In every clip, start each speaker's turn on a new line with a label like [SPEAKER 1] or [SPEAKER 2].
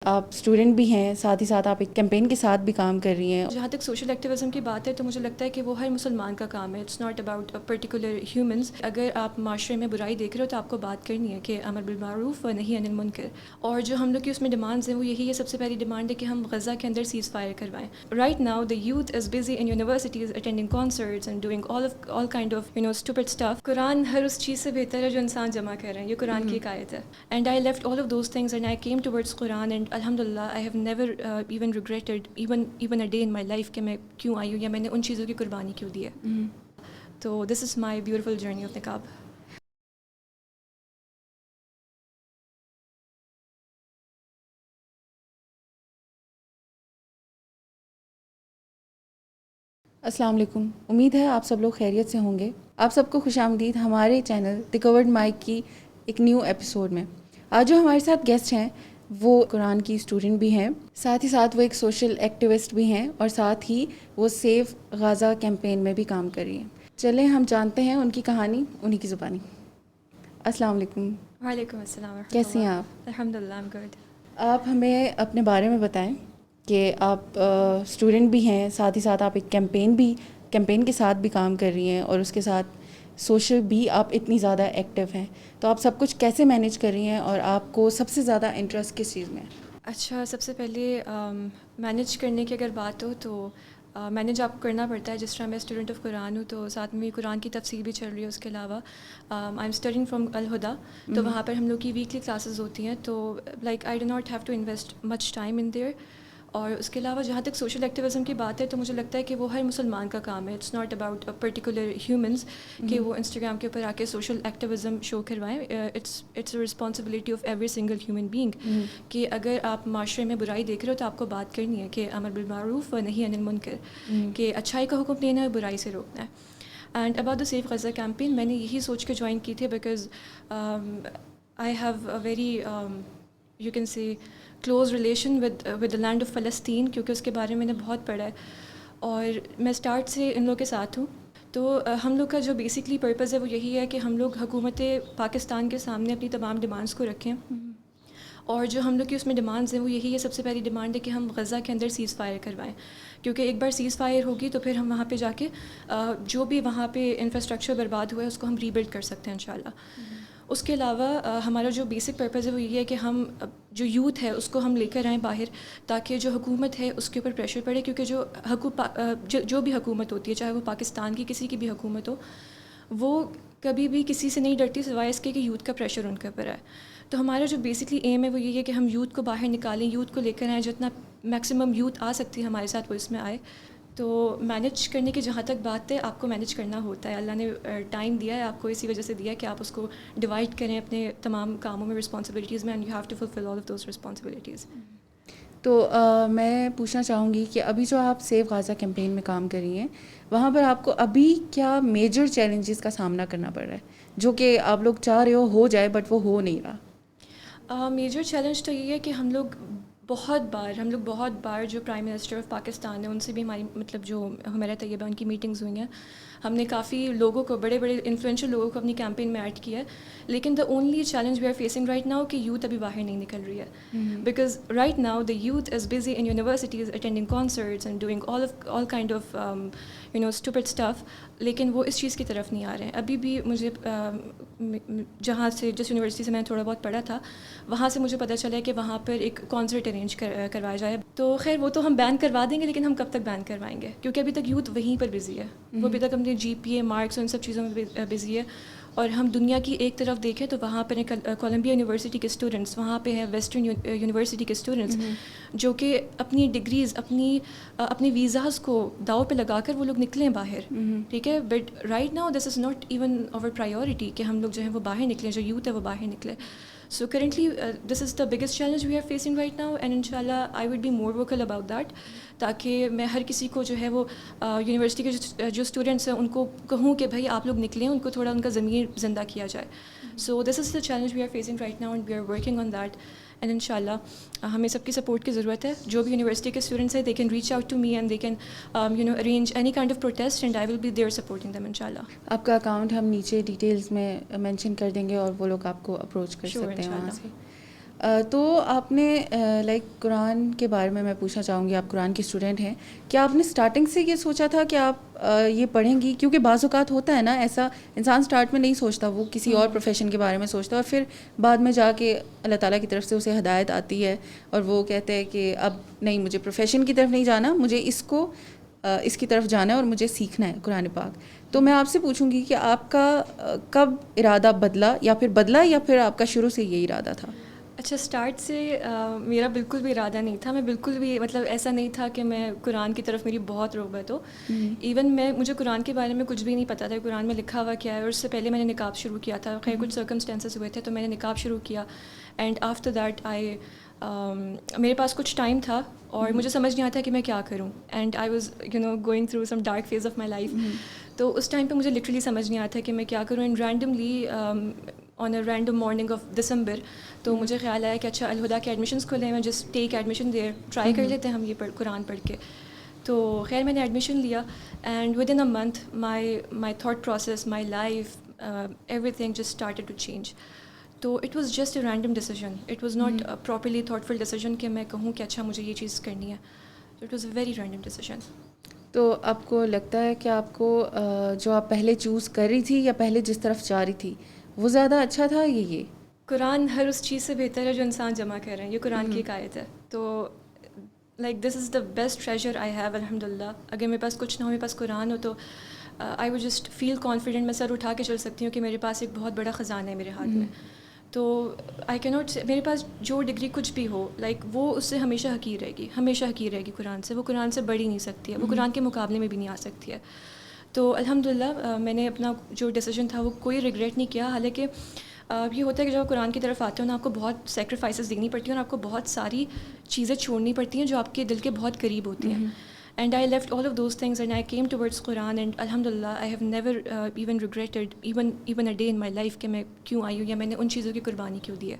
[SPEAKER 1] آپ اسٹوڈنٹ بھی ہیں، ساتھ ہی ساتھ آپ ایک کیمپین کے ساتھ بھی کام کر رہی ہیں.
[SPEAKER 2] جہاں تک سوشل ایکٹیویزم کی بات ہے تو مجھے لگتا ہے کہ وہ ہر مسلمان کا کام ہے. It's not about particular humans. اگر آپ معاشرے میں برائی دیکھ رہے ہو تو آپ کو بات کرنی ہے کہ امر بالمعروف و نہی عن المنکر. اور جو ہم لوگ کی اس میں ڈیمانڈز ہیں وہ یہی ہے. سب سے پہلی ڈیمانڈ ہے کہ ہم غزہ کے اندر سیز فائر کروائیں. Right now the youth is busy in universities attending concerts and doing all kind of stupid stuff. قرآن ہر اس چیز سے بہتر ہے جو انسان جمع کر رہے ہیں. یہ قرآن کی ایک آیت ہے. And I left all of those things and I came towards Quran and الحمد للہ I have never even regretted even a day in my life کہ میں کیوں آئی ہوں یا میں نے ان چیزوں کی قربانی کیوں دی ہے. تو this is my beautiful journey of نقاب.
[SPEAKER 1] السلام علیکم. امید ہے آپ سب لوگ خیریت سے ہوں گے. آپ سب کو خوش آمدید ہمارے چینل دی کورڈ مائک کی ایک نیو ایپیسوڈ میں. آج جو ہمارے ساتھ گیسٹ ہیں وہ قرآن کی اسٹوڈنٹ بھی ہیں، ساتھ ہی ساتھ وہ ایک سوشل ایکٹیوسٹ بھی ہیں، اور ساتھ ہی وہ سیف غازہ کیمپین میں بھی کام کر رہی ہیں. چلیں ہم جانتے ہیں ان کی کہانی انہی کی زبانی. السلام علیکم.
[SPEAKER 2] وعلیکم السلام ورحمۃ اللہ.
[SPEAKER 1] کیسی ہیں آپ؟
[SPEAKER 2] الحمد للہ آئی ایم گڈ.
[SPEAKER 1] آپ ہمیں اپنے بارے میں بتائیں کہ آپ اسٹوڈنٹ بھی ہیں، ساتھ ہی ساتھ آپ ایک کیمپین کے ساتھ بھی کام کر رہی ہیں، اور اس کے ساتھ سوشل بھی آپ اتنی زیادہ ایکٹیو ہیں. تو آپ سب کچھ کیسے مینیج کر رہی ہیں، اور آپ کو سب سے زیادہ انٹرسٹ کس چیز میں ہے؟
[SPEAKER 2] اچھا، سب سے پہلے مینیج کرنے کی اگر بات ہو تو مینیج آپ کو کرنا پڑتا ہے. جس طرح میں اسٹوڈنٹ آف قرآن ہوں تو ساتھ میں قرآن کی تفسیر بھی چل رہی ہے. اس کے علاوہ آئی ایم اسٹڈنگ فرام الہدا، تو وہاں پر ہم لوگ کی ویکلی کلاسز ہوتی ہیں. تو like I do not have to invest much time in there. اور اس کے علاوہ جہاں تک سوشل ایکٹیویزم کی بات ہے تو مجھے لگتا ہے کہ وہ ہر مسلمان کا کام ہے. It's not about particular humans کہ وہ انسٹاگرام کے اوپر آ کے سوشل ایکٹیویزم شو کروائیں. It's a responsibility of every single human being کہ اگر آپ معاشرے میں برائی دیکھ رہے ہو تو آپ کو بات کرنی ہے کہ امر بالمعروف و نہی عن المنکر، کہ اچھائی کا حکم دینا ہے، برائی سے روکنا ہے. And about the save Gaza campaign میں نے یہی سوچ کے جوائن کی تھی because I have a very you can see close relation with the land of فلسطین، کیونکہ اس کے بارے میں نے بہت پڑھا ہے اور میں اسٹارٹ سے ان لوگوں کے ساتھ ہوں. تو ہم لوگ کا جو بیسکلی پرپز ہے وہ یہی ہے کہ ہم لوگ حکومت پاکستان کے سامنے اپنی تمام ڈیمانڈس کو رکھیں. اور جو ہم لوگ کی اس میں ڈیمانڈز ہیں وہ یہی ہے. سب سے پہلی ڈیمانڈ ہے کہ ہم غزہ کے اندر سیز فائر کروائیں، کیونکہ ایک بار سیز فائر ہوگی تو پھر ہم وہاں پہ جا کے جو بھی وہاں پہ انفراسٹرکچر برباد ہوا ہے اس کو ہم ری بلڈ کر سکتے ہیں انشاءاللہ. اس کے علاوہ ہمارا جو بیسک پرپز ہے وہ یہ ہے کہ ہم جو یوتھ ہے اس کو ہم لے کر آئیں باہر، تاکہ جو حکومت ہے اس کے اوپر پریشر پڑے. کیونکہ جو بھی حکومت ہوتی ہے، چاہے وہ پاکستان کی کسی کی بھی حکومت ہو، وہ کبھی بھی کسی سے نہیں ڈرتی سوائے اس کے کہ یوتھ کا پریشر ان کے اوپر ہے. تو ہمارا جو بیسکلی ایم ہے وہ یہ ہے کہ ہم یوتھ کو باہر نکالیں، یوتھ کو لے کر آئیں. جتنا میکسیمم یوتھ آ سکتی ہے ہمارے ساتھ وہ اس میں آئے. تو مینیج کرنے کی جہاں تک بات ہے، آپ کو مینیج کرنا ہوتا ہے. اللہ نے ٹائم دیا ہے آپ کو اسی وجہ سے دیا ہے کہ آپ اس کو ڈیوائڈ کریں اپنے تمام کاموں میں، رسپانسبلٹیز میں، and you have to fulfil all of those responsibilities.
[SPEAKER 1] تو میں پوچھنا چاہوں گی کہ ابھی جو آپ سیف غازہ کیمپین میں کام کر رہی ہیں، وہاں پر آپ کو ابھی کیا میجر چیلنجز کا سامنا کرنا پڑ رہا ہے جو کہ آپ لوگ چاہ رہے ہو جائے بٹ وہ ہو نہیں رہا؟
[SPEAKER 2] میجر چیلنج تو یہ ہے کہ ہم لوگ بہت بار جو پرائم منسٹر آف پاکستان ہے ان سے بھی ہماری جو ہمارا طیبہ ان کی میٹنگز ہوئی ہیں. ہم نے کافی لوگوں کو، بڑے انفلوئنشل لوگوں کو اپنی کیمپین میں ایڈ کیا ہے. لیکن the only challenge we are facing right now کہ یوتھ ابھی باہر نہیں نکل رہی ہے. Because right now the youth is busy in universities attending concerts and doing all kind of stupid stuff. لیکن وہ اس چیز کی طرف نہیں آ رہے ہیں. ابھی بھی مجھے جس یونیورسٹی سے میں نے تھوڑا بہت پڑھا تھا وہاں سے مجھے پتہ چلا ہے کہ وہاں پر ایک کانسرٹ ارینج کروایا جائے. تو خیر وہ تو ہم بین کروا دیں گے، لیکن ہم کب تک بین کروائیں گے؟ کیونکہ ابھی تک یوتھ وہیں پر بزی ہے. وہ ابھی تک اپنے جی پی اے مارکس اور ان سب چیزوں میں بزی ہے. اور ہم دنیا کی ایک طرف دیکھیں تو وہاں پر کولمبیا یونیورسٹی کے اسٹوڈنٹس، وہاں پہ ہیں ویسٹرن یونیورسٹی کے اسٹوڈنٹس جو کہ اپنی ڈگریز، اپنی ویزاز کو داؤ پہ لگا کر وہ لوگ نکلیں باہر. ٹھیک ہے، but right now this is not even our priority کہ ہم لوگ جو ہیں وہ باہر نکلیں، جو یوتھ ہے وہ باہر نکلے. So currently this is the biggest challenge we are facing right now, and ان شاء اللہ I would be more vocal about that, تاکہ میں ہر کسی کو جو ہے وہ یونیورسٹی کے جو اسٹوڈنٹس ہیں ان کو کہوں کہ بھائی آپ لوگ نکلیں، ان کو تھوڑا ان کا ضمیر زندہ کیا جائے. So this is the challenge we are facing right now and we are working on that. And ان شاء اللہ ہمیں سب کی سپورٹ کی ضرورت ہے. جو بھی یونیورسٹی کے اسٹوڈنٹس ہیں they can reach out to me and they can arrange any kind of protest and I will be there supporting them ان شاء اللہ.
[SPEAKER 1] آپ کا اکاؤنٹ ہم نیچے ڈیٹیلز میں مینشن کر دیں گے اور وہ لوگ آپ کو اپروچ کر سکتے ہیں وہاں سے. تو آپ نے لائک قرآن کے بارے میں پوچھنا چاہوں گی, آپ قرآن کے اسٹوڈنٹ ہیں, کیا آپ نے اسٹارٹنگ سے یہ سوچا تھا کہ آپ یہ پڑھیں گی؟ کیونکہ بعض اوقات ہوتا ہے نا ایسا, انسان اسٹارٹ میں نہیں سوچتا, وہ کسی اور پروفیشن کے بارے میں سوچتا ہے, اور پھر بعد میں جا کے اللہ تعالیٰ کی طرف سے اسے ہدایت آتی ہے اور وہ کہتے ہیں کہ اب نہیں, مجھے پروفیشن کی طرف نہیں جانا, مجھے اس کی طرف جانا ہے اور مجھے سیکھنا ہے قرآن پاک. تو میں آپ سے پوچھوں گی کہ آپ کا کب ارادہ بدلا, یا پھر آپ کا شروع سے یہ ارادہ تھا؟
[SPEAKER 2] اچھا, اسٹارٹ سے میرا بالکل بھی ارادہ نہیں تھا. میں بالکل بھی مطلب ایسا نہیں تھا کہ میں قرآن کی طرف میری بہت رغبت ہو. ایون مجھے قرآن کے بارے میں کچھ بھی نہیں پتہ تھا قرآن میں لکھا ہوا کیا ہے. اور اس سے پہلے میں نے نقاب شروع کیا تھا, خیر کچھ سرکمسٹانسز ہوئے تھے تو میں نے نقاب شروع کیا. اینڈ آفٹر دیٹ میرے پاس کچھ ٹائم تھا اور مجھے سمجھ نہیں آتا کہ میں کیا کروں. And I was going through some dark phase of my life. تو اس ٹائم پہ مجھے لٹرلی سمجھ نہیں آتا کہ میں کیا کروں. And randomly on a random morning of دسمبر تو مجھے خیال آیا کہ اچھا الہدا کے ایڈمیشنس کھلے ہیں, جسٹ ٹیک ایڈمیشن دیر, ٹرائی کر لیتے ہیں ہم یہ قرآن پڑھ کے. تو خیر میں نے ایڈمیشن لیا, and with in a month my thought process, my life, everything just started to change. تو it was just a random decision, it was not properly thoughtful decision کہ میں کہوں کہ اچھا مجھے یہ چیز کرنی ہے. تو it was a very random decision.
[SPEAKER 1] تو آپ کو لگتا ہے کہ آپ کو جو آپ پہلے چوز کر رہی تھی یا پہلے جس طرف جا رہی تھی وہ زیادہ اچھا تھا یہ
[SPEAKER 2] قرآن ہر اس چیز سے بہتر ہے جو انسان جمع کر رہے ہیں, یہ قرآن کی ایک آیت ہے. تو like this is the best treasure I have الحمد للہ. اگر میرے پاس کچھ نہ ہو, میرے پاس قرآن ہو, تو I would just feel confident, میں سر اٹھا کے چل سکتی ہوں کہ میرے پاس ایک بہت بڑا خزانہ ہے میرے ہاتھ میں. تو آئی کی ناٹ, میرے پاس جو ڈگری کچھ بھی ہو, لائک وہ اس سے ہمیشہ حقیر رہے گی, ہمیشہ حقیر رہے گی قرآن سے. وہ قرآن سے بڑھی نہیں سکتی ہے, وہ قرآن کے مقابلے میں بھی نہیں آ سکتی ہے. تو الحمد للہ میں نے اپنا جو ڈیسیجن تھا وہ کوئی ریگریٹ نہیں کیا. حالانکہ یہ ہوتا ہے کہ جب آپ قرآن کی طرف آتے ہو نا, آپ کو بہت سیکریفائسز دینی پڑتی ہیں اور آپ کو بہت ساری چیزیں چھوڑنی پڑتی ہیں جو آپ کے دل کے بہت قریب ہوتی ہیں. And I left all of those things and I came towards Quran. And الحمد للہ I have never even regretted even a day in my life کہ میں کیوں آئی ہوں یا میں نے ان چیزوں کی قربانی کیوں دی ہے.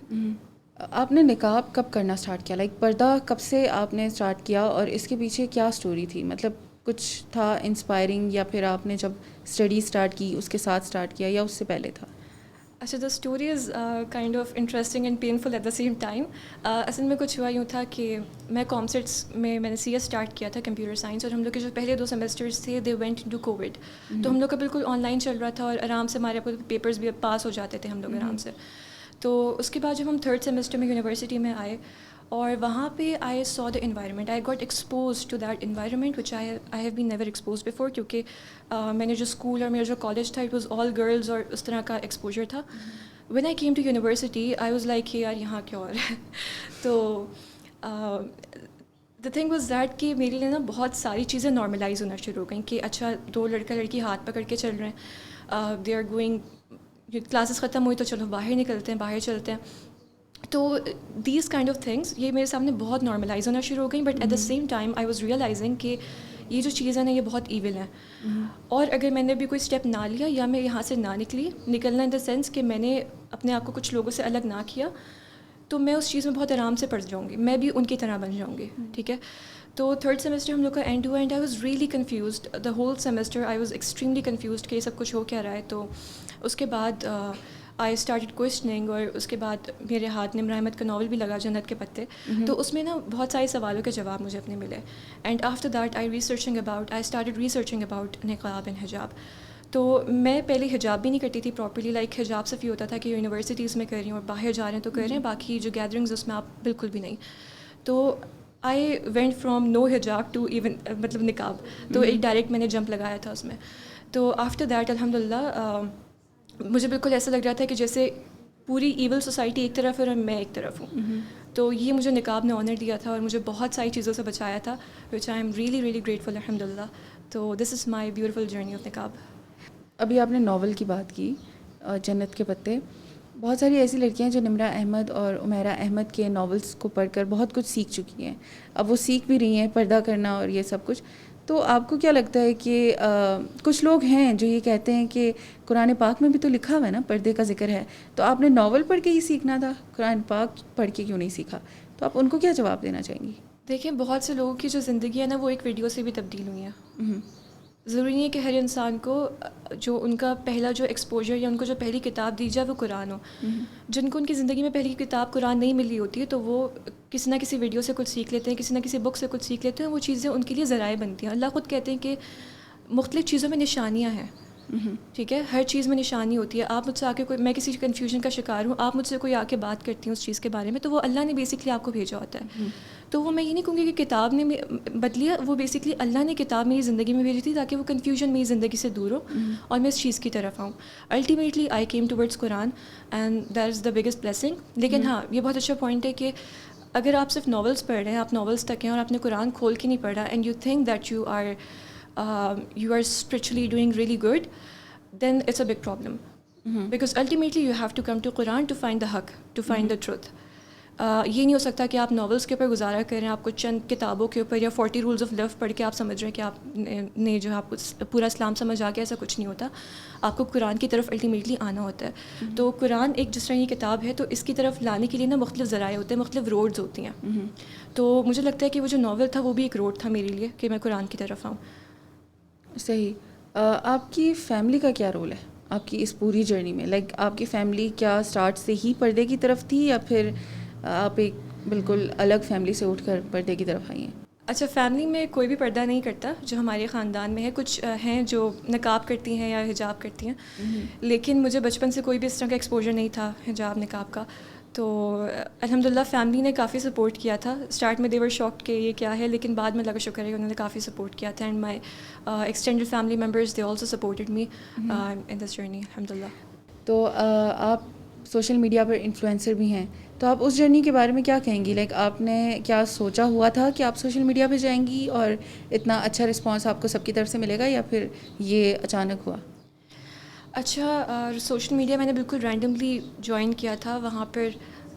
[SPEAKER 1] آپ نے نقاب کب کرنا اسٹارٹ کیا, لائک پردہ کب سے آپ نے اسٹارٹ کیا, اور اس کے پیچھے کیا اسٹوری تھی؟ مطلب کچھ تھا انسپائرنگ, یا پھر آپ نے جب اسٹڈی اسٹارٹ کی اس کے ساتھ اسٹارٹ کیا, یا اس سے پہلے تھا؟
[SPEAKER 2] اچھا, the story is kind of interesting and painful at the same time. اصل میں کچھ ہوا یوں تھا کہ میں کامسیٹس میں نے سی ایس اسٹارٹ کیا تھا, کمپیوٹر سائنس, اور ہم لوگ کے جو پہلے 2 سیمسٹرس تھے دے وینٹ ٹو کووڈ. تو ہم لوگ کا بالکل آن لائن چل رہا تھا اور آرام سے ہمارے پیپرز بھی پاس ہو جاتے تھے ہم لوگ آرام سے. تو اس کے بعد جب ہم 3rd سیمسٹر میں یونیورسٹی میں آئے, اور وہاں پہ I saw the environment, I got exposed to that environment which I have been never exposed before. کیونکہ میں نے جو اسکول اور میرا جو کالج تھا اٹ واز آل گرلز, اور اس طرح کا ایکسپوجر تھا. When I came to university I was like یار یہاں کیا اور تو دا تھنگ واز دیٹ کہ میرے لیے نا بہت ساری چیزیں نارملائز ہونا شروع ہو گئیں کہ اچھا 2 لڑکا لڑکی ہاتھ پکڑ کے چل رہے ہیں, دے آر گوئنگ, کلاسز ختم ہوئی تو چلو باہر نکلتے ہیں, باہر چلتے ہیں. تو دیز کائنڈ آف تھنگس یہ میرے سامنے بہت نارملائز ہونا شروع ہو گئیں. But at the same time I was realising کہ یہ جو چیز ہے نا یہ بہت ایول ہے. اور اگر میں نے بھی کوئی اسٹیپ نہ لیا یا میں یہاں سے نہ نکلنا ان دا سینس کہ میں نے اپنے آپ کو کچھ لوگوں سے الگ نہ کیا, تو میں اس چیز میں بہت آرام سے پڑ جاؤں گی, میں بھی ان کی طرح بن جاؤں گی. ٹھیک ہے, تو 3rd سیمسٹر ہم لوگ کا اینڈ ہوا, and I was really confused the whole semester. I was extremely confused کہ یہ سب کچھ ہو کیا رہا ہے. تو اس کے بعد آئی اسٹارٹڈ کوشچننگ, اور اس کے بعد میرے ہاتھ نمرا احمد کا ناول بھی لگا جنت کے پتے. تو اس میں نا بہت سارے سوالوں کے جواب مجھے اپنے ملے. And after that I started researching about نقاب اینڈ حجاب. تو میں پہلے حجاب بھی نہیں کرتی تھی پراپرلی, لائک حجاب صرف یہ ہوتا تھا کہ یونیورسٹیز میں کر رہی ہوں اور باہر جا رہے ہیں تو کر رہے ہیں, باقی جو گیدرنگز اس میں آپ بالکل بھی نہیں. تو آئی وینٹ فرام نو حجاب ٹو ایون مطلب نقاب. تو ایک ڈائریکٹ میں نے جمپ لگایا تھا اس میں. تو آفٹر دیٹ الحمد للہ مجھے بالکل ایسا لگ رہا تھا کہ جیسے پوری ایول سوسائٹی ایک طرف ہے اور میں ایک طرف ہوں. تو یہ مجھے نقاب نے آنر دیا تھا اور مجھے بہت ساری چیزوں سے بچایا تھا, which I am really really grateful الحمد للہ. تو this is my beautiful journey of نقاب.
[SPEAKER 1] ابھی آپ نے ناول کی بات کی, جنت کے پتے. بہت ساری ایسی لڑکیاں ہیں جو نمرا احمد اور عمیرہ احمد کے ناولس کو پڑھ کر بہت کچھ سیکھ چکی ہیں. اب وہ سیکھ بھی رہی ہیں پردہ کرنا اور یہ سب کچھ. تو آپ کو کیا لگتا ہے کہ کچھ لوگ ہیں جو یہ کہتے ہیں کہ قرآن پاک میں بھی تو لکھا ہوا ہے نا, پردے کا ذکر ہے, تو آپ نے ناول پڑھ کے ہی سیکھنا تھا, قرآن پاک پڑھ کے کیوں نہیں سیکھا؟ تو آپ ان کو کیا جواب دینا چاہیں گی؟
[SPEAKER 2] دیکھیں, بہت سے لوگوں کی جو زندگی ہے نا وہ ایک ویڈیو سے بھی تبدیل ہوئی ہیں. ضروری نہیں ہے کہ ہر انسان کو جو ان کا پہلا جو ایکسپوجر یا ان کو جو پہلی کتاب دی جائے وہ قرآن ہو. جن کو ان کی زندگی میں پہلی کتاب قرآن نہیں ملی ہوتی ہے تو وہ کسی نہ کسی ویڈیو سے کچھ سیکھ لیتے ہیں, کسی نہ کسی بک سے کچھ سیکھ لیتے ہیں. وہ چیزیں ان کے لیے ذرائع بنتی ہیں. اللہ خود کہتے ہیں کہ مختلف چیزوں میں نشانیاں ہیں, ٹھیک ہے, ہر چیز میں نشانی ہوتی ہے. آپ مجھ سے آ کے کوئی, میں کسی کنفیوژن کا شکار ہوں, آپ مجھ سے کوئی آ کے بات کرتی ہوں اس چیز کے بارے میں, تو وہ اللہ نے بیسکلی آپ کو بھیجا ہوتا ہے. تو وہ میں یہ نہیں کہوں گی کہ کتاب نے بدلی ہے, وہ بیسکلی اللہ نے کتاب میری زندگی میں بھیجی تھی تاکہ وہ کنفیوژن میری زندگی سے دور ہو اور میں اس چیز کی طرف آؤں. Ultimately I came towards Quran and that is the biggest blessing. لیکن ہاں, یہ بہت اچھا پوائنٹ ہے کہ اگر آپ صرف ناولس پڑھ رہے ہیں, آپ ناولس تک ہیں اور آپ نے قرآن کھول کے نہیں پڑھا and you think that you are spiritually doing really good, then it's a big problem. Because ultimately you have to come to Quran to find the haqq, to find the truth. یہ نہیں ہو سکتا کہ آپ novels کے اوپر گزارا کریں, آپ کو چند کتابوں کے اوپر یا 40 رولز آف لو پڑھ کے آپ سمجھ رہے ہیں کہ آپ نے جو آپ کو پورا اسلام سمجھ آ کے, ایسا کچھ نہیں ہوتا. آپ کو قرآن کی طرف الٹیمیٹلی آنا ہوتا ہے. تو قرآن ایک جس طرح کی کتاب ہے, تو اس کی طرف لانے کے لیے نا مختلف ذرائع ہوتے ہیں, مختلف روڈز ہوتی ہیں. تو مجھے لگتا ہے کہ وہ جو ناول تھا وہ بھی ایک روڈ تھا میرے لیے کہ میں قرآن کی طرف آؤں.
[SPEAKER 1] صحیح. آپ کی فیملی کا کیا رول ہے آپ کی اس پوری جرنی میں؟ لائک آپ کی فیملی کیا اسٹارٹ سے ہی پردے کی طرف تھی یا پھر آپ ایک بالکل الگ فیملی سے اٹھ کر پردے کی طرف آئی ہیں؟
[SPEAKER 2] اچھا, فیملی میں کوئی بھی پردہ نہیں کرتا جو ہمارے خاندان میں ہے. کچھ ہیں جو نقاب کرتی ہیں یا حجاب کرتی ہیں, لیکن مجھے بچپن سے کوئی بھی اس طرح کا ایکسپوجر نہیں تھا حجاب نقاب کا. تو الحمدللہ فیملی نے کافی سپورٹ کیا تھا. اسٹارٹ میں دے ور شاکڈ کہ یہ کیا ہے, لیکن بعد میں اللہ کا شکر ہے کہ انہوں نے کافی سپورٹ کیا تھا. And my extended family members they also supported me in this journey الحمدللہ.
[SPEAKER 1] تو آپ سوشل میڈیا پر انفلوئنسر بھی ہیں, تو آپ اس جرنی کے بارے میں کیا کہیں گی؟ لائک آپ نے کیا سوچا ہوا تھا کہ آپ سوشل میڈیا پہ جائیں گی اور اتنا اچھا رسپانس آپ کو سب کی طرف سے ملے گا, یا پھر یہ اچانک ہوا؟
[SPEAKER 2] اچھا, سوشل میڈیا میں نے بالکل رینڈملی جوائن کیا تھا. وہاں پر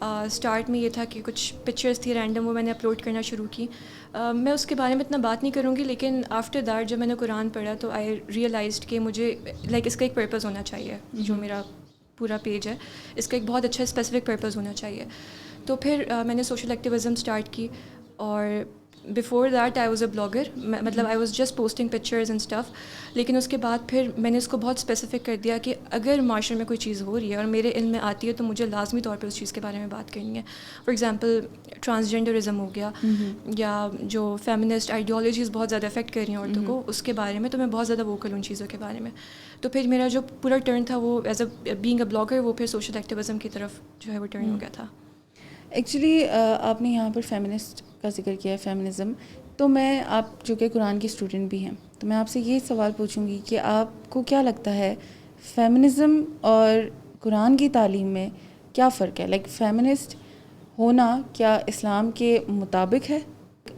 [SPEAKER 2] اسٹارٹ میں یہ تھا کہ کچھ پکچرز تھی رینڈم, وہ میں نے اپلوڈ کرنا شروع کی. میں اس کے بارے میں اتنا بات نہیں کروں گی, لیکن آفٹر دیٹ جب میں نے قرآن پڑھا تو آئی ریئلائزڈ کہ مجھے لائک اس کا ایک پرپز ہونا چاہیے. جو میرا پورا پیج ہے اس کا ایک بہت اچھا اسپیسیفک پرپز ہونا چاہیے. تو پھر میں نے سوشل ایکٹیویزم اسٹارٹ کی, اور before that I was a blogger, مطلب I was just posting pictures and stuff. لیکن اس کے بعد پھر میں نے اس کو بہت اسپیسیفک کر دیا کہ اگر معاشرے میں کوئی چیز ہو رہی ہے اور میرے علم میں آتی ہے تو مجھے لازمی طور پہ اس چیز کے بارے میں بات کرنی ہے. فار ایگزامپل ٹرانسجینڈرزم ہو گیا, یا جو فیمنسٹ آئیڈیالوجیز بہت زیادہ افیکٹ کر رہی ہیں عورتوں کو, اس کے بارے میں تو میں بہت زیادہ ووکل ہوں ان چیزوں کے بارے میں. تو پھر میرا جو پورا ٹرن تھا وہ as a being a blogger, وہ پھر سوشل ایکٹیویزم کی طرف جو ہے وہ ٹرن ہو گیا تھا.
[SPEAKER 1] ایکچولی آپ نے یہاں پر فیمنسٹ کا ذکر کیا ہے, فیمنزم. تو میں, آپ جو کہ قرآن کی اسٹوڈنٹ بھی ہیں, تو میں آپ سے یہ سوال پوچھوں گی کہ آپ کو کیا لگتا ہے فیمنزم اور قرآن کی تعلیم میں کیا فرق ہے؟ لائک فیمنسٹ ہونا کیا اسلام کے مطابق ہے؟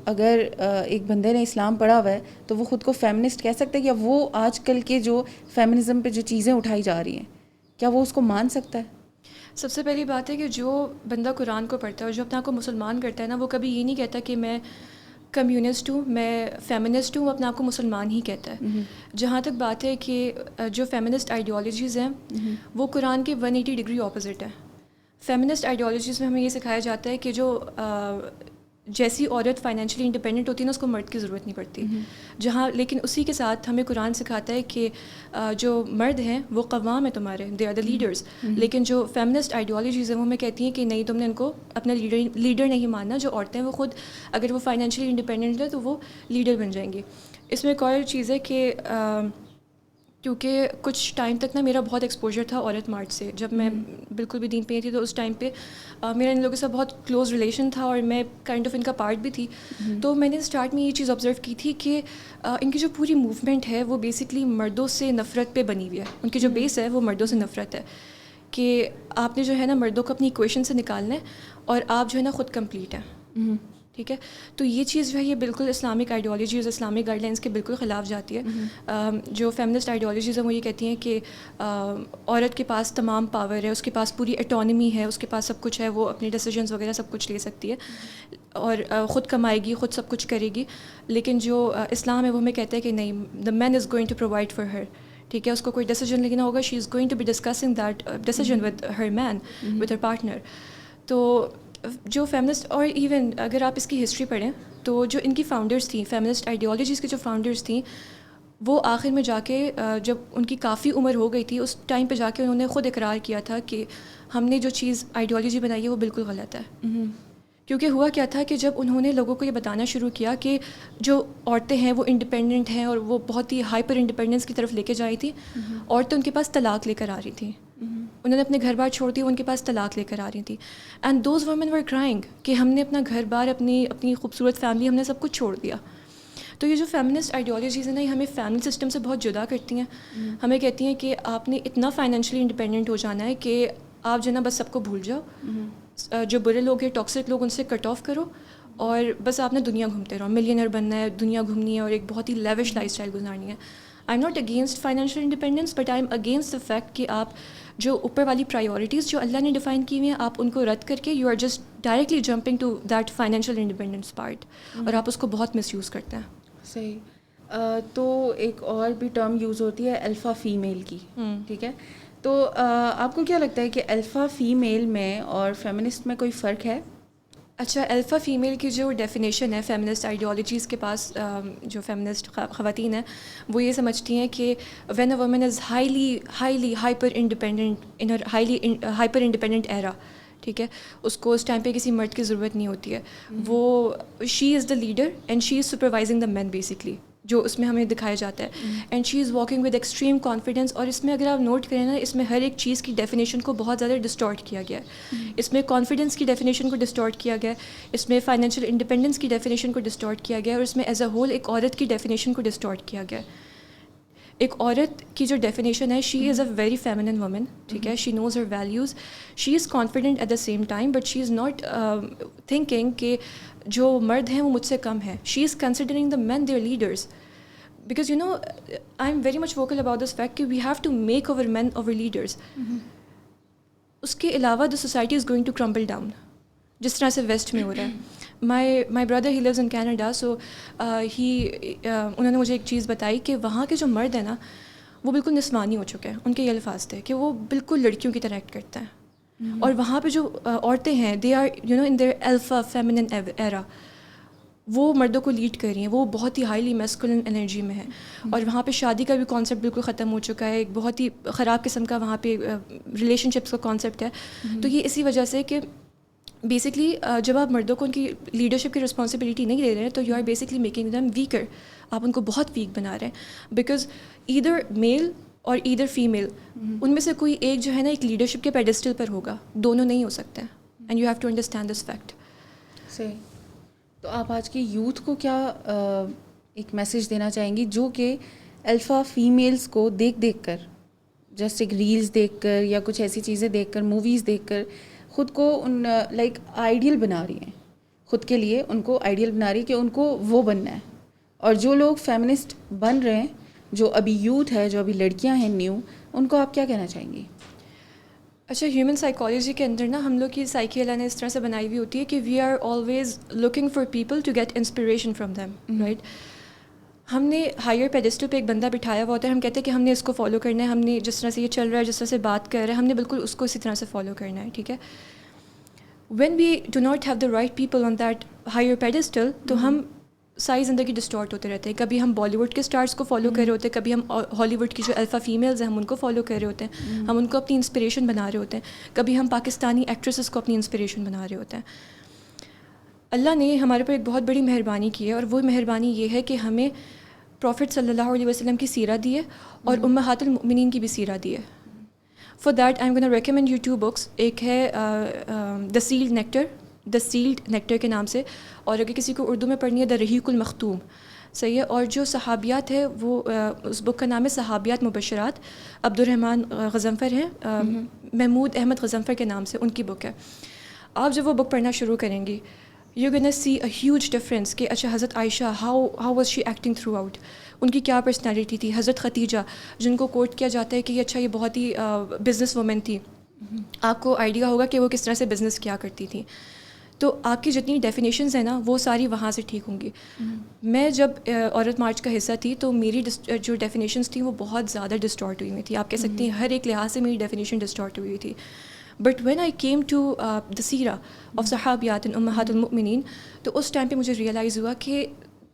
[SPEAKER 1] اگر ایک بندے نے اسلام پڑھا ہوا ہے تو وہ خود کو فیمنسٹ کہہ سکتا ہے, یا وہ آج کل کے جو فیمنزم پہ جو چیزیں اٹھائی جا رہی ہیں کیا وہ اس کو مان سکتا ہے؟
[SPEAKER 2] سب سے پہلی بات ہے کہ جو بندہ قرآن کو پڑھتا ہے اور جو اپنے آپ کو مسلمان کرتا ہے نا, وہ کبھی یہ نہیں کہتا کہ میں کمیونسٹ ہوں, میں فیمنسٹ ہوں, وہ اپنے آپ کو مسلمان ہی کہتا ہے. جہاں تک بات ہے کہ جو فیمنسٹ آئیڈیالوجیز ہیں وہ قرآن کے 180 ڈگری اپوزٹ ہے. فیمنسٹ آئیڈیالوجیز میں ہمیں یہ سکھایا جاتا ہے کہ جو جیسی عورت فائنینشلی انڈیپینڈنٹ ہوتی ہے نا, اس کو مرد کی ضرورت نہیں پڑتی. جہاں لیکن اسی کے ساتھ ہمیں قرآن سکھاتا ہے کہ جو مرد ہیں وہ قوام ہیں تمہارے, دے آر دا لیڈرز. لیکن جو فیمنسٹ آئیڈیالوجیز ہیں وہ ہمیں کہتی ہیں کہ نہیں, تم نے ان کو اپنا لیڈر نہیں ماننا. جو عورتیں ہیں وہ خود اگر وہ فائنینشلی انڈیپینڈنٹ ہے تو وہ لیڈر بن جائیں گی. اس میں ایک اور چیز ہے کہ کیونکہ کچھ ٹائم تک نا میرا بہت ایکسپوجر تھا عورت مارچ سے. جب میں بالکل بھی دین پہ نہیں تھی تو اس ٹائم پہ میرا ان لوگوں کے ساتھ بہت کلوز ریلیشن تھا اور میں کائنڈ آف ان کا پارٹ بھی تھی. تو میں نے اسٹارٹ میں یہ چیز آبزرو کی تھی کہ ان کی جو پوری موومنٹ ہے وہ بیسکلی مردوں سے نفرت پہ بنی ہوئی ہے. ان کی جو بیس ہے وہ مردوں سے نفرت ہے, کہ آپ نے جو ہے نا مردوں کو اپنی ایکویشن سے نکالنا ہے اور آپ جو ہے نا خود کمپلیٹ ہیں. ٹھیک ہے, تو یہ چیز جو ہے یہ بالکل Islamic ideologies, Islamic guide lines کے بالکل خلاف جاتی ہے. جو فیمنسٹ آئیڈیالوجیز ہیں وہ یہ کہتی ہیں کہ عورت کے پاس تمام پاور ہے, اس کے پاس پوری اٹانومی ہے, اس کے پاس سب کچھ ہے, وہ اپنے ڈیسیجنز وغیرہ سب کچھ لے سکتی ہے اور خود کمائے گی, خود سب کچھ کرے گی. لیکن جو اسلام ہے وہ ہمیں کہتا ہے کہ نہیں, the man is going to provide for her. ٹھیک ہے, اس کو کوئی ڈیسیجن لینا ہوگا, she is going to be discussing that decision with her man, with her partner. تو جو فیمنسٹ, اور ایون اگر آپ اس کی ہسٹری پڑھیں تو جو ان کی فاؤنڈرس تھیں, فیمنسٹ آئیڈیالوجیز کی جو فاؤنڈرس تھیں, وہ آخر میں جا کے جب ان کی کافی عمر ہو گئی تھی اس ٹائم پہ جا کے انہوں نے خود اقرار کیا تھا کہ ہم نے جو چیز آئیڈیالوجی بنائی ہے وہ بالکل غلط ہے. کیونکہ ہوا کیا تھا کہ جب انہوں نے لوگوں کو یہ بتانا شروع کیا کہ جو عورتیں ہیں وہ انڈیپینڈنٹ ہیں اور وہ بہت ہی ہائپر انڈیپینڈنس کی طرف لے کے جائی تھی, عورتیں ان کے پاس طلاق لے کر آ رہی تھیں, انہوں نے اپنے گھر بار چھوڑ دیا, ان کے پاس طلاق لے کر آ رہی تھی. And those women were crying کہ ہم نے اپنا گھر بار, اپنی خوبصورت فیملی, ہم نے سب کچھ چھوڑ دیا. تو یہ جو فیمنسٹ آئیڈیالوجیز ہیں نا, یہ ہمیں فیملی سسٹم سے بہت جدا کرتی ہیں. ہمیں کہتی ہیں کہ آپ نے اتنا فائنینشلی انڈیپینڈنٹ ہو جانا ہے کہ آپ جو ہے نا بس سب کو بھول جاؤ, جو برے لوگ ہیں, ٹاکسک لوگ, ان سے کٹ آف کرو, اور بس آپ نے دنیا گھومتے رہو, ملینئر بننا ہے, دنیا گھومنی ہے اور ایک بہت ہی لیوش لائف اسٹائل گزارنی ہے. I am not against financial independence, but I am against the fact کہ آپ جو اوپر والی پرائیورٹیز جو اللہ نے ڈیفائن کی ہوئی ہیں, آپ ان کو رد کر کے you are just directly jumping to that financial independence part, اور آپ اس کو بہت مس یوز کرتے ہیں.
[SPEAKER 1] صحیح. تو ایک اور بھی ٹرم یوز ہوتی ہے الفا فیمیل کی, ٹھیک ہے, تو آپ کو کیا لگتا ہے کہ الفا فیمیل میں اور فیمنسٹ میں کوئی فرق ہے؟
[SPEAKER 2] اچھا, الفا فیمیل کی جو ڈیفینیشن ہے فیمنسٹ آئیڈیالوجیز کے پاس, جو فیمنسٹ خواتین ہیں وہ یہ سمجھتی ہیں کہ when a woman is highly hyper independent in her hyper independent era, ٹھیک ہے, اس کو اس ٹائم پہ کسی مرد کی ضرورت نہیں ہوتی ہے. وہ she is the leader and she is supervising the man basically, جو اس میں ہمیں دکھایا جاتا ہے. And she is walking with extreme confidence. اور اس میں اگر آپ نوٹ کریں نا, اس میں ہر ایک چیز کی ڈیفینیشن کو بہت زیادہ ڈسٹارٹ کیا گیا ہے. اس میں کانفیڈنس کی ڈیفینیشن کو ڈسٹارٹ کیا گیا ہے, اس میں فائنینشیل انڈیپینڈنس کی ڈیفینیشن کو ڈسٹارٹ کیا گیا ہے, اور اس میں ایز اے ہول ایک عورت کی ڈیفینیشن کو ڈسٹارٹ کیا گیا ہے. ایک عورت کی جو ڈیفینیشن ہے, she is a very feminine woman, ٹھیک ہے, she knows her values, she is confident at the same time, but she is not thinking کہ جو مرد ہیں وہ مجھ سے کم ہیں. She is considering the man their leaders, because you know I'm very much vocal about this fact کہ we have to make our men our leaders. اس کے علاوہ the society is going to crumble down, جس طرح سے waste میں ہو رہا ہے. my brother he lives in Canada, so انہوں نے مجھے ایک چیز بتائی کہ وہاں کے جو مرد ہیں نا وہ بالکل نسوانی ہو چکے ہیں. ان کے یہ الفاظ تھے کہ وہ بالکل لڑکیوں کی طرح ایکٹ کرتے ہیں, اور وہاں پہ جو عورتیں ہیں they are you know in their alpha feminine era, وہ مردوں کو لیڈ کر رہی ہیں, وہ بہت ہی ہائیلی میسکولن انرجی میں ہیں. اور وہاں پہ شادی کا بھی کانسیپٹ بالکل ختم ہو چکا ہے, ایک بہت ہی خراب قسم کا وہاں پہ ریلیشن شپس کا کانسیپٹ ہے. تو یہ اسی وجہ سے کہ بیسکلی جب آپ مردوں کو ان کی لیڈرشپ کی رسپانسبلٹی نہیں دے رہے ہیں تو you are basically making them weaker, آپ ان کو بہت ویک بنا رہے ہیں. بیکاز ایدر میل اور ایدر فیمیل, ان میں سے کوئی ایک جو ہے نا ایک لیڈرشپ کے پیڈسٹل پر ہوگا, دونوں نہیں ہو سکتے ہیں. And you have to understand this fact.
[SPEAKER 1] صحیح. تو آپ آج کے یوتھ کو کیا ایک میسیج دینا چاہیں گی جو کہ الفا فیمیلز کو دیکھ کر, جسٹ ایک ریلز دیکھ کر یا کچھ ایسی چیزیں دیکھ کر, موویز دیکھ کر خود کو ان لائک آئیڈیل بنا رہی ہیں, خود کے لیے ان کو آئیڈیل بنا رہی ہے کہ ان کو وہ بننا ہے. اور جو لوگ فیمنسٹ بن رہے ہیں, جو ابھی یوتھ ہے, جو ابھی لڑکیاں ہیں نیو, ان کو آپ کیا کہنا چاہیں گی؟
[SPEAKER 2] اچھا, ہیومن سائیکالوجی کے اندر نا ہم لوگ کی سائیکی اللہ نے اس طرح سے بنائی ہوئی ہوتی ہے کہ we are always looking for people to get inspiration from them, right. ہم نے ہائر پیڈسٹل پہ ایک بندہ بٹھایا ہوا ہوتا ہے, ہم کہتے ہیں کہ ہم نے اس کو فالو کرنا ہے, ہم نے جس طرح سے یہ چل رہا ہے, جس طرح سے بات کر رہا ہے, ہم نے بالکل اس کو اسی طرح سے فالو کرنا ہے, ٹھیک ہے. When we do not have the right people on that higher pedestal, تو ہم ساری زندگی ڈسٹارٹ ہوتے رہتے ہیں. کبھی ہم بالی ووڈ کے اسٹارس کو فالو کر رہے ہوتے ہیں, کبھی ہم ہالی ووڈ کی جو الفا فیمیلز ہیں ہم ان کو فالو کر رہے ہوتے ہیں, ہم ان کو اپنی انسپریشن بنا رہے ہوتے ہیں, کبھی ہم پاکستانی ایکٹریسز کو اپنی انسپریشن بنا رہے ہوتے ہیں. اللہ نے ہمارے پر ایک بہت بڑی مہربانی کی ہے, اور وہ مہربانی یہ ہے کہ ہمیں پروفٹ صلی اللہ علیہ وسلم کی سیرت دی ہے اور امہات المؤمنین کی بھی سیرت دی ہے. For that I am gonna recommend you 2 books. ایک ہے دا سیلڈ نیکٹر کے نام سے, اور اگر کسی کو اردو میں پڑھنی ہے دا رحیق المختوم, صحیح ہے. اور جو صحابیات ہے وہ اس بک کا نام ہے صحابیات مبشرات, عبد الرحمن غضنفر ہیں, محمود احمد غضنفر کے نام سے ان کی بک ہے. آپ جب وہ بک پڑھنا شروع کریں گی you gonna see a huge difference کہ اچھا Hazrat Aisha how was she acting throughout, ان کی کیا پرسنالٹی تھی. حضرت ختیجہ جن کو کوٹ کیا جاتا ہے کہ اچھا یہ بہت ہی بزنس وومن تھی, آپ کو آئیڈیا ہوگا کہ وہ کس طرح سے بزنس کیا کرتی تھیں. تو آپ کی جتنی ڈیفینیشنز ہیں نا وہ ساری وہاں سے ٹھیک ہوں گی. میں جب عورت مارچ کا حصہ تھی تو میری جو ڈیفینیشنز تھیں وہ بہت زیادہ ڈسٹارٹ ہوئی ہوئی تھی. آپ کہہ سکتی ہیں ہر ایک لحاظ سے میری ڈیفینیشن ڈسٹارٹ ہوئی تھی. But when I came to the سیرہ آف صحابیات اینڈ امہات المؤمنین, تو اس ٹائم پہ مجھے ریئلائز ہوا کہ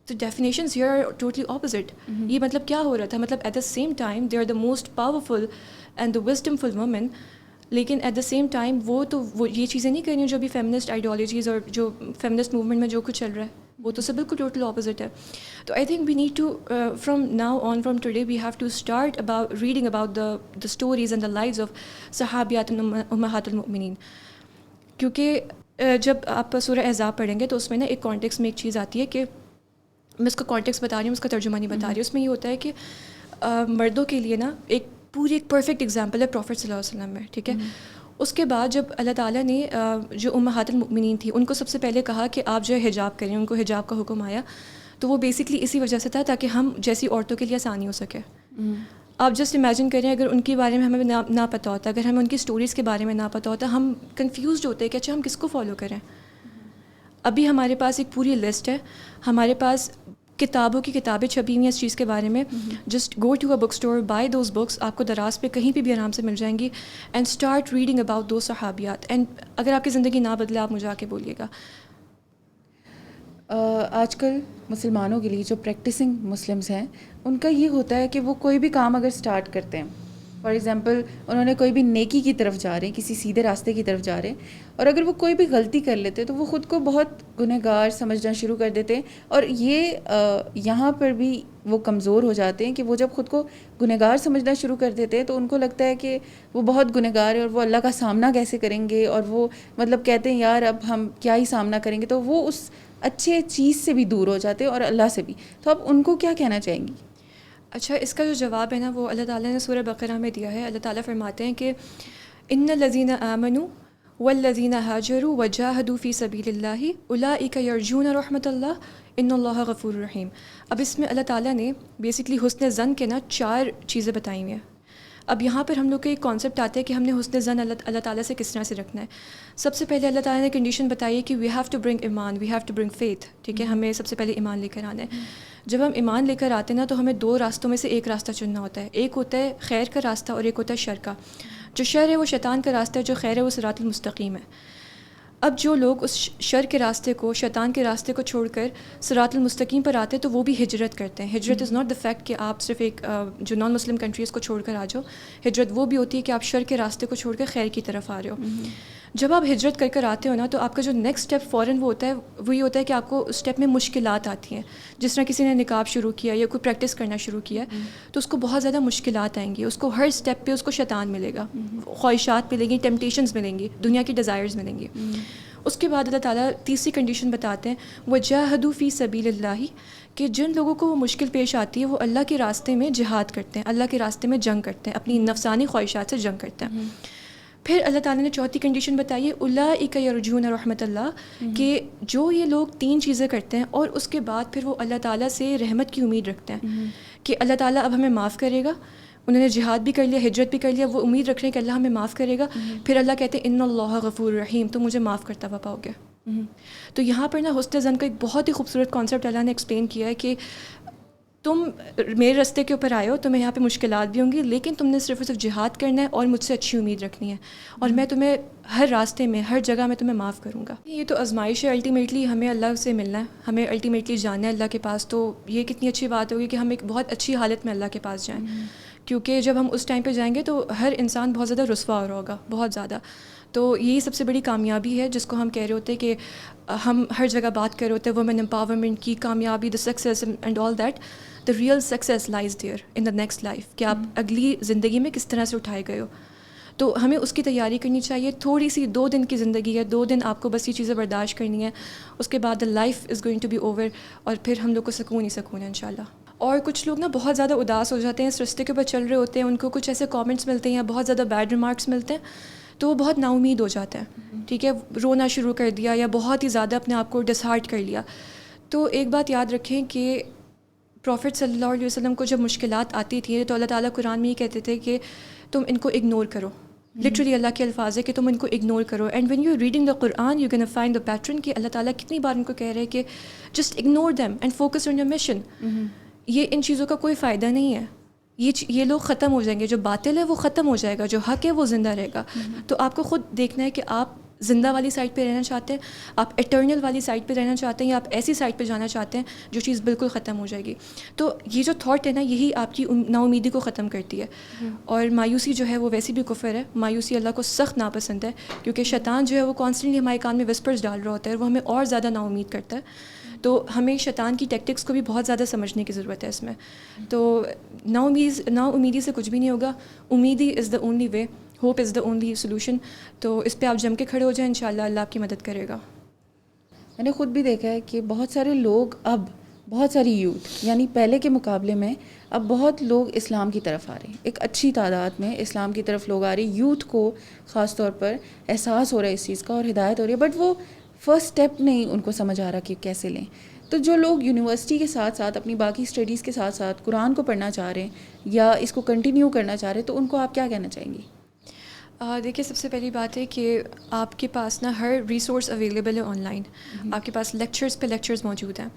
[SPEAKER 2] the definitions here are totally opposite. یہ مطلب کیا ہو رہا تھا, مطلب at the same time they are the most powerful and the wisdomful women, لیکن ایٹ دا سیم ٹائم وہ یہ چیزیں نہیں کر رہی ہیں جو ابھی فیمنسٹ آئیڈیالوجیز اور جو فیمنسٹ موومنٹ میں جو کچھ چل رہا ہے, وہ تو سب بالکل ٹوٹل اپوزٹ ہے. تو I think we need to from now on from today we have to start about reading about the stories and the lives of صحابیات امہات المؤمنین. کیونکہ جب آپ سورہ احزاب پڑھیں گے تو اس میں نا ایک کانٹیکس میں ایک چیز آتی ہے کہ میں اس کا کانٹیکس بتا رہی ہوں, اس کا ترجمہ نہیں بتا رہی. اس میں یہ ہوتا ہے کہ مردوں کے لیے نا ایک پوری ایک پرفیکٹ ایگزامپل ہے پروفیٹ صلی اللہ علیہ وسلم میں, ٹھیک ہے. اس کے بعد جب اللہ تعالیٰ نے جو امہات المؤمنین تھی ان کو سب سے پہلے کہا کہ آپ جو ہے حجاب کریں, ان کو حجاب کا حکم آیا, تو وہ بیسکلی اسی وجہ سے تھا تاکہ ہم جیسی عورتوں کے لیے آسانی ہو سکے. آپ جسٹ امیجن کریں اگر ان کے بارے میں ہمیں نہ پتہ ہوتا, اگر ہمیں ان کی اسٹوریز کے بارے میں نہ پتہ ہوتا, ہم کنفیوزڈ ہوتے کہ اچھا ہم کس کو فالو کریں. ابھی ہمارے پاس ایک پوری لسٹ ہے, ہمارے پاس کتابوں کی کتابیں چھپی ہوئی ہیں اس چیز کے بارے میں. Just go to a book store, buy those books, آپ کو دراز پہ کہیں پہ بھی آرام سے مل جائیں گی, and start reading about those صحابیات. اینڈ اگر آپ کی زندگی نہ بدلے آپ مجھے آ کے بولیے گا.
[SPEAKER 1] آج کل مسلمانوں کے لیے جو پریکٹسنگ مسلمس ہیں ان کا یہ ہوتا ہے کہ وہ کوئی بھی کام اگر اسٹارٹ کرتے ہیں, فار ایگزامپل انہوں نے کوئی بھی نیکی کی طرف جا رہے ہیں, کسی سیدھے راستے کی طرف جا رہے ہیں, اور اگر وہ کوئی بھی غلطی کر لیتے تو وہ خود کو بہت گنہگار سمجھنا شروع کر دیتے ہیں. اور یہ یہاں پر بھی وہ کمزور ہو جاتے ہیں کہ وہ جب خود کو گنہگار سمجھنا شروع کر دیتے ہیں تو ان کو لگتا ہے کہ وہ بہت گنہگار ہے اور وہ اللہ کا سامنا کیسے کریں گے, اور وہ مطلب کہتے ہیں یار اب ہم کیا ہی سامنا کریں گے, تو وہ اس اچھے چیز سے بھی دور ہو جاتے ہیں اور اللہ سے بھی. تو آپ ان کو کیا کہنا چاہیں گی؟
[SPEAKER 2] اچھا, اس کا جو جواب ہے نا وہ اللہ تعالیٰ نے سورہ بقرہ میں دیا ہے. اللہ تعالیٰ فرماتے ہیں کہ ان الذین آمنوا والذین ہاجروا وجاہدوا فی سبیل اللہ اولئک یرجون رحمت اللہ ان اللہ غفور رحیم. اب اس میں اللہ تعالیٰ نے بیسکلی حسن ظن کے نا 4 چیزیں بتائی ہوئی ہیں. اب یہاں پر ہم لوگ کو ایک کانسیپٹ آتا ہے کہ ہم نے حسن ظن اللہ تعالیٰ سے کس طرح سے رکھنا ہے. سب سے پہلے اللہ تعالیٰ نے کنڈیشن بتائی ہے کہ وی ہیو ٹو برنگ ایمان, we have to bring faith, ٹھیک ہے. ہمیں سب سے پہلے ایمان لے کر آنا ہے. جب ہم ایمان لے کر آتے ہیں نا تو ہمیں 2 راستوں میں سے ایک راستہ چننا ہوتا ہے. ایک ہوتا ہے خیر کا راستہ اور ایک ہوتا ہے شر کا. جو شر ہے وہ شیطان کا راستہ ہے, جو خیر ہے وہ صراط المستقیم ہے. اب جو لوگ اس شر کے راستے کو, شیطان کے راستے کو چھوڑ کر صراط المستقیم پر آتے ہیں تو وہ بھی ہجرت کرتے ہیں. ہجرت از ناٹ دا فیکٹ کہ آپ صرف ایک جو نان مسلم کنٹریز کو چھوڑ کر آ جاؤ. ہجرت وہ بھی ہوتی ہے کہ آپ شر کے راستے کو چھوڑ کر خیر کی طرف آ رہے ہو. جب آپ ہجرت کر کر آتے ہو نا تو آپ کا جو نیکسٹ اسٹیپ فوراً وہ ہوتا ہے, وہ یہ ہوتا ہے کہ آپ کو اس اسٹیپ میں مشکلات آتی ہیں. جس طرح کسی نے نقاب شروع کیا یا کوئی پریکٹس کرنا شروع کیا تو اس کو بہت زیادہ مشکلات آئیں گی. اس کو ہر اسٹیپ پہ اس کو شیطان ملے گا, خواہشات ملیں گی, ٹیمپٹیشنز ملیں گی, دنیا کی ڈیزائرز ملیں گی. اس کے بعد اللہ تعالیٰ تیسری کنڈیشن بتاتے ہیں وجاہدوا فی سبیل اللہ, کہ جن لوگوں کو وہ مشکل پیش آتی ہے وہ اللہ کے راستے میں جہاد کرتے ہیں, اللہ کے راستے میں جنگ کرتے ہیں, اپنی نفسانی خواہشات سے جنگ کرتے ہیں. پھر اللہ تعالیٰ نے چوتھی کنڈیشن بتائی ہے اولئک یرجون رحمت اللہ, کہ جو یہ لوگ 3 چیزیں کرتے ہیں اور اس کے بعد پھر وہ اللہ تعالیٰ سے رحمت کی امید رکھتے ہیں کہ اللہ تعالیٰ اب ہمیں معاف کرے گا. انہوں نے جہاد بھی کر لیا, ہجرت بھی کر لیا, وہ امید رکھ رہے ہیں کہ اللہ ہمیں معاف کرے گا. پھر اللہ کہتے ہیں ان اللہ غفور رحیم, تو مجھے معاف کرتا ہوا پاؤ گے. تو یہاں پر نا حسن ظن کا ایک بہت ہی خوبصورت کانسیپٹ اللہ نے ایکسپلین کیا ہے کہ تم میرے راستے کے اوپر آئے ہو, تمہیں یہاں پہ مشکلات بھی ہوں گی, لیکن تم نے صرف اور صرف جہاد کرنا ہے اور مجھ سے اچھی امید رکھنی ہے, اور میں تمہیں ہر راستے میں, ہر جگہ میں تمہیں معاف کروں گا. یہ تو آزمائش ہے, الٹیمیٹلی ہمیں اللہ سے ملنا ہے, ہمیں الٹیمیٹلی جانا ہے اللہ کے پاس. تو یہ کتنی اچھی بات ہوگی کہ ہم ایک بہت اچھی حالت میں اللہ کے پاس جائیں, کیونکہ جب ہم اس ٹائم پہ جائیں گے تو ہر انسان بہت زیادہ رسوا ہو رہا ہوگا, بہت زیادہ. تو یہی سب سے بڑی کامیابی ہے جس کو ہم کہہ رہے ہوتے کہ ہم ہر جگہ بات کر رہے ہوتے ہیں وومن امپاورمنٹ کی کامیابی, the success and all that. The real success لائز there in the next life, کہ آپ اگلی زندگی میں کس طرح سے اٹھائے گئے ہو. تو ہمیں اس کی تیاری کرنی چاہیے. تھوڑی سی 2 دن کی زندگی ہے, 2 دن آپ کو بس یہ چیزیں برداشت کرنی ہے, اس کے بعد the life is going to be over, اور پھر ہم لوگ کو سکون ہی سکون ہے ان شاء اللہ. اور کچھ لوگ نا بہت زیادہ اداس ہو جاتے ہیں, اس راستے کے اوپر چل رہے ہوتے ہیں, ان کو کچھ ایسے کامنٹس ملتے ہیں یا بہت زیادہ بیڈ ریمارکس ملتے ہیں تو وہ بہت نا امید ہو جاتے ہیں, ٹھیک ہے, رونا شروع کر دیا یا بہت ہی زیادہ اپنے آپ کو ڈسہارٹ کر لیا. تو ایک بات یاد رکھیں کہ پروفٹ صلی اللہ علیہ وسلم کو جب مشکلات آتی تھیں تو اللہ تعالیٰ قرآن میں یہ کہتے تھے کہ تم ان کو اگنور کرو. لٹرلی اللہ کے الفاظ ہے کہ تم ان کو اگنور کرو. And when you reading the Quran you can find the pattern کہ اللہ تعالیٰ کتنی بار ان کو کہہ رہے ہیں کہ just ignore them and focus on your mission. یہ ان چیزوں کا کوئی فائدہ نہیں ہے, یہ لوگ ختم ہو جائیں گے, جو باطل ہے وہ ختم ہو جائے گا, جو حق ہے وہ زندہ رہے گا. تو آپ کو خود دیکھنا ہے کہ آپ زندہ والی سائڈ پہ رہنا چاہتے ہیں, آپ ایٹرنل والی سائڈ پہ رہنا چاہتے ہیں, یا آپ ایسی سائڈ پہ جانا چاہتے ہیں جو چیز بالکل ختم ہو جائے گی. تو یہ جو تھاٹ ہے نا, یہی آپ کی نا امیدی کو ختم کرتی ہے. اور مایوسی جو ہے وہ ویسی بھی کفر ہے. مایوسی اللہ کو سخت ناپسند ہے, کیونکہ شیطان جو ہے وہ کانسٹنٹلی ہمارے کان میں وسپرز ڈال رہا ہوتا ہے, اور وہ ہمیں اور زیادہ نا امید کرتا ہے. تو ہمیں شیطان کی ٹیکٹکس کو بھی بہت زیادہ سمجھنے کی ضرورت ہے اس میں. تو نا امیدی سے کچھ بھی نہیں ہوگا. امیدی is the only way, hope is the only solution. تو اس پہ آپ جم کے کھڑے ہو جائیں, انشاءاللہ اللہ آپ کی مدد کرے گا.
[SPEAKER 1] میں نے خود بھی دیکھا ہے کہ بہت سارے لوگ, اب بہت ساری یوتھ, یعنی پہلے کے مقابلے میں اب بہت لوگ اسلام کی طرف آ رہے ہیں. ایک اچھی تعداد میں اسلام کی طرف لوگ آ رہے ہیں. یوتھ کو خاص طور پر احساس ہو رہا ہے اس چیز کا اور ہدایت ہو رہی ہے, بٹ وہ فرسٹ اسٹیپ نہیں ان کو سمجھ آ رہا کہ کیسے لیں. تو جو لوگ یونیورسٹی کے ساتھ ساتھ اپنی باقی اسٹڈیز کے ساتھ ساتھ قرآن کو پڑھنا چاہ رہے ہیں یا اس کو کنٹینیو کرنا چاہ رہے ہیں, تو ان کو آپ کیا کہنا چاہیں گی؟
[SPEAKER 2] دیکھیے, سب سے پہلی بات ہے کہ آپ کے پاس نا ہر ریسورس اویلیبل ہے آن لائن. آپ کے پاس لیکچرز پہ لیکچرز موجود ہیں.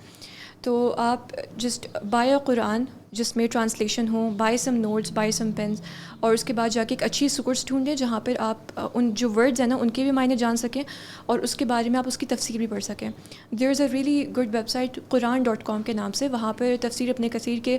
[SPEAKER 2] تو آپ جسٹ بائی قرآن جس میں ٹرانسلیشن ہو, by some notes, by some pens, اور اس کے بعد جا کے ایک اچھی سورس ڈھونڈیں جہاں پر آپ ان جو ورڈز ہیں نا ان کے بھی معنی جان سکیں, اور اس کے بارے میں آپ اس کی تفسیر بھی پڑھ سکیں. There is a really good website Quran.com کے نام سے. وہاں پر تفسیر ابن کثیر کے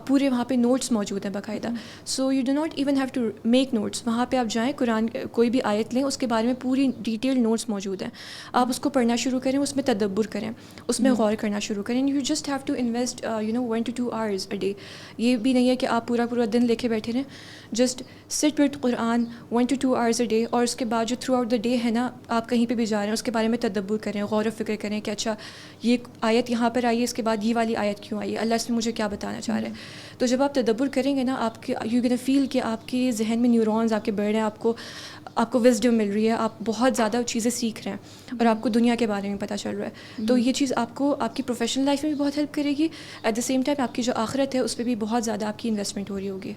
[SPEAKER 2] پورے وہاں پہ نوٹس موجود ہیں باقاعدہ. So you do not even have to make notes. وہاں پہ آپ جائیں, قرآن کوئی بھی آیت لیں, اس کے بارے میں پوری ڈیٹیل نوٹس موجود ہیں. آپ اس کو پڑھنا شروع کریں, اس میں تدبر کریں, اس میں غور کرنا شروع کریں. You just have to invest 1 to 2 hours a day. یہ بھی نہیں ہے کہ آپ پورا دن لے کے بیٹھے رہیں. جسٹ سٹ with Quran 1 to 2 hours a day, اور اس کے بعد جو تھرو آؤٹ دا ڈے ہے نا, آپ کہیں پہ بھی جا رہے ہیں اس کے بارے میں تدبر کریں, غور و فکر کریں کہ اچھا یہ آیت یہاں پر آئی ہے, اس کے بعد یہ والی آیت کیوں آئی ہے, اللہ اس میں مجھے کیا بتانا چاہ رہے ہیں. تو جب آپ تدبر کریں گے نا, آپ کے یو گن فیل کہ آپ کے ذہن میں نیورونز آپ کے بڑھ رہے ہیں, آپ کو وزڈم مل رہی ہے, آپ بہت زیادہ چیزیں سیکھ رہے ہیں, اور آپ کو دنیا کے بارے میں پتہ چل رہا ہے. تو یہ چیز آپ کو آپ کی پروفیشنل لائف میں بھی بہت ہیلپ کرے گی. ایٹ دا سیم ٹائم آپ کی جو آخرت ہے اس پہ بھی بہت زیادہ آپ کی انویسٹمنٹ ہو رہی ہوگی.